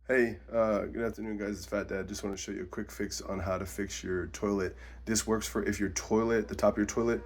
Hey, good afternoon, guys. It's Fat Dad. Just want to show you a quick fix on how to fix your toilet. This works for if your toilet, the top of your toilet,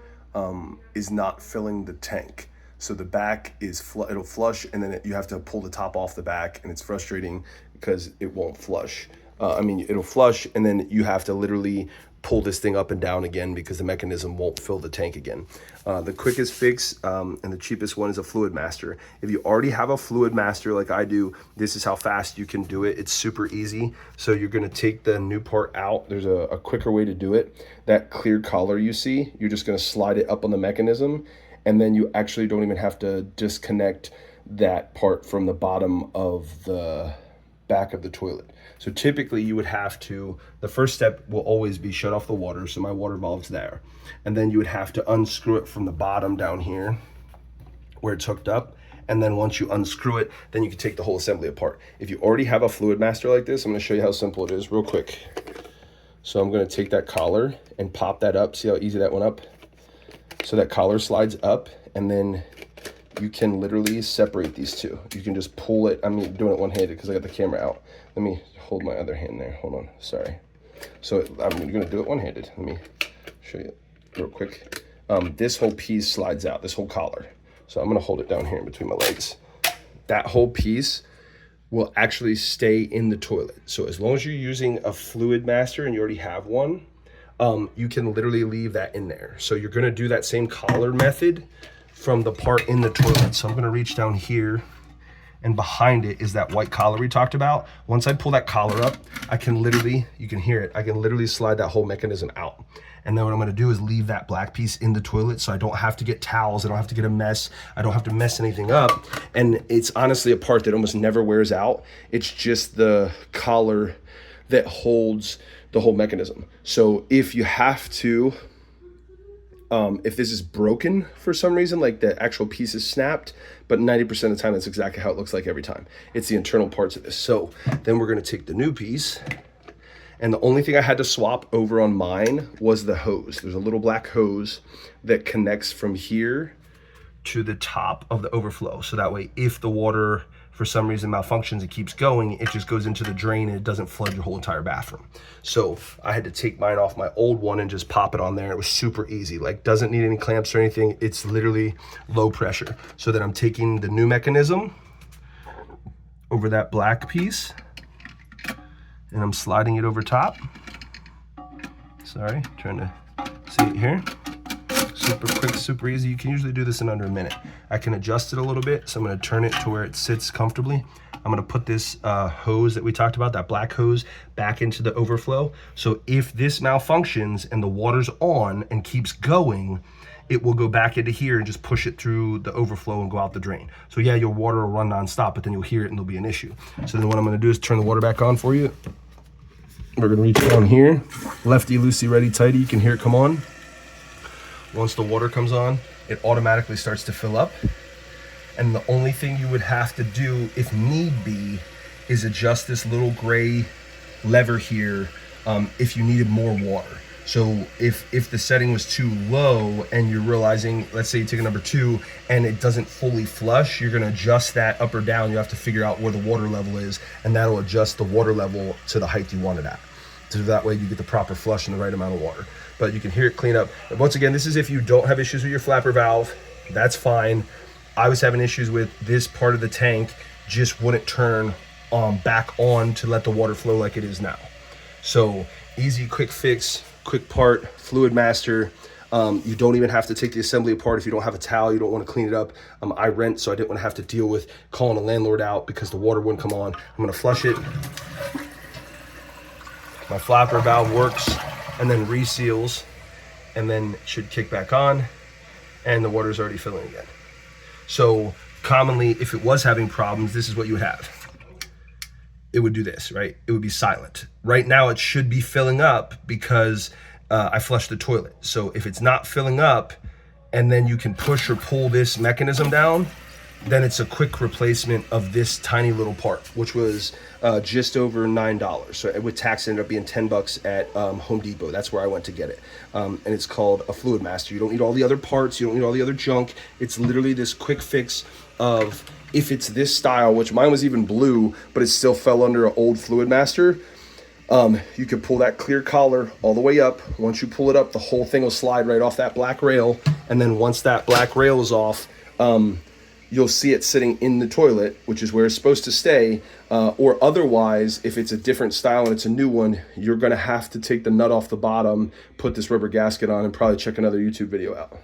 is not filling the tank. So the back is it'll flush, and then you have to pull the top off the back, and it's frustrating because it won't flush. It'll flush, and then you have to literally pull this thing up and down again because the mechanism won't fill the tank again. The quickest fix and the cheapest one is a Fluid Master. If you already have a Fluid Master like I do, this is how fast you can do it. It's super easy. So you're gonna take the new part out. There's a quicker way to do it. That clear collar you see, you're just gonna slide it up on the mechanism, and then you actually don't even have to disconnect that part from the bottom of the back of the toilet. So typically you would have to, the first step will always be shut off the water. So my water valve's there. And then you would have to unscrew it from the bottom down here where it's hooked up. And then once you unscrew it, then you can take the whole assembly apart. If you already have a Fluid Master like this, I'm gonna show you how simple it is real quick. So I'm gonna take that collar and pop that up. See how easy that went up? So that collar slides up, and then you can literally separate these two. You can just pull it. I'm doing it one-handed because I got the camera out. Let me hold my other hand there. Hold on, sorry. So I'm gonna do it one-handed. Let me show you real quick. This whole piece slides out, this whole collar. So I'm gonna hold it down here in between my legs. That whole piece will actually stay in the toilet. So as long as you're using a Fluid Master and you already have one, you can literally leave that in there. So you're gonna do that same collar method from the part in the toilet. So I'm gonna reach down here, and behind it is that white collar we talked about. Once I pull that collar up, I can literally, you can hear it, I can literally slide that whole mechanism out. And then what I'm gonna do is leave that black piece in the toilet so I don't have to get towels, I don't have to get a mess, I don't have to mess anything up. And it's honestly a part that almost never wears out. It's just the collar that holds the whole mechanism. So if you have to, if this is broken for some reason, like the actual piece is snapped, but 90% of the time, that's exactly how it looks like every time. It's the internal parts of this. So then we're gonna take the new piece, and the only thing I had to swap over on mine was the hose. There's a little black hose that connects from here to the top of the overflow. So that way, if the water for some reason malfunctions, it keeps going, it just goes into the drain and it doesn't flood your whole entire bathroom. So I had to take mine off my old one and just pop it on there. It was super easy, like doesn't need any clamps or anything. It's literally low pressure. So then I'm taking the new mechanism over that black piece and I'm sliding it over top. Sorry, trying to see it here. Super quick, super easy. You can usually do this in under a minute. I can adjust it a little bit, so I'm gonna turn it to where it sits comfortably. I'm gonna put this hose that we talked about, that black hose, back into the overflow. So if this malfunctions and the water's on and keeps going, it will go back into here and just push it through the overflow and go out the drain. So yeah, your water will run nonstop, but then you'll hear it and there'll be an issue. So then what I'm gonna do is turn the water back on for you. We're gonna reach down here, lefty, loosey, ready, tighty. You can hear it come on. Once the water comes on, it automatically starts to fill up. And the only thing you would have to do, if need be, is adjust this little gray lever here if you needed more water. So if the setting was too low and you're realizing, let's say you take a number 2 and it doesn't fully flush, you're gonna adjust that up or down. You have to figure out where the water level is, and that'll adjust the water level to the height you want it at. So that way you get the proper flush and the right amount of water. But you can hear it clean up. And once again, this is if you don't have issues with your flapper valve, that's fine. I was having issues with this part of the tank, just wouldn't turn back on to let the water flow like it is now. So easy, quick fix, quick part, Fluid Master. You don't even have to take the assembly apart if you don't have a towel, you don't want to clean it up. I rent, so I didn't want to have to deal with calling a landlord out because the water wouldn't come on. I'm gonna flush it. My flapper valve works and then reseals, and then it should kick back on, and the water's already filling again. So commonly, if it was having problems, this is what you would have. It would do this, right? It would be silent. Right now, it should be filling up because I flushed the toilet. So if it's not filling up, and then you can push or pull this mechanism down, then it's a quick replacement of this tiny little part, which was just over $9. So with tax, it ended up being $10 at Home Depot. That's where I went to get it. And it's called a Fluid Master. You don't need all the other parts. You don't need all the other junk. It's literally this quick fix of, if it's this style, which mine was even blue, but it still fell under an old Fluid Master, you could pull that clear collar all the way up. Once you pull it up, the whole thing will slide right off that black rail. And then once that black rail is off, you'll see it sitting in the toilet, which is where it's supposed to stay. Or otherwise, if it's a different style and it's a new one, you're gonna have to take the nut off the bottom, put this rubber gasket on, and probably check another YouTube video out.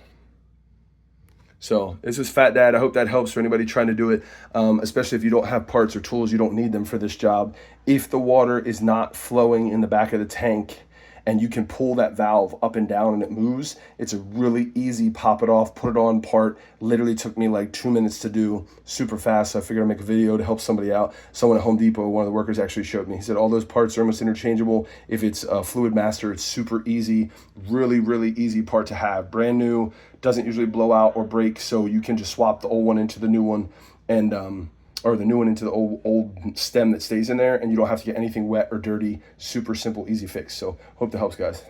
So this was Fat Dad. I hope that helps for anybody trying to do it, especially if you don't have parts or tools, you don't need them for this job. If the water is not flowing in the back of the tank and you can pull that valve up and down and it moves, it's a really easy pop it off, put it on part. Literally took me like 2 minutes to do, super fast. So I figured I'd make a video to help somebody out. Someone at Home Depot, one of the workers actually showed me. He said all those parts are almost interchangeable. If it's a Fluid Master, it's super easy, really, really easy part to have. Brand new, doesn't usually blow out or break, so you can just swap the old one into the new one, and or the new one into the old stem that stays in there, and you don't have to get anything wet or dirty. Super simple, easy fix. So hope that helps, guys.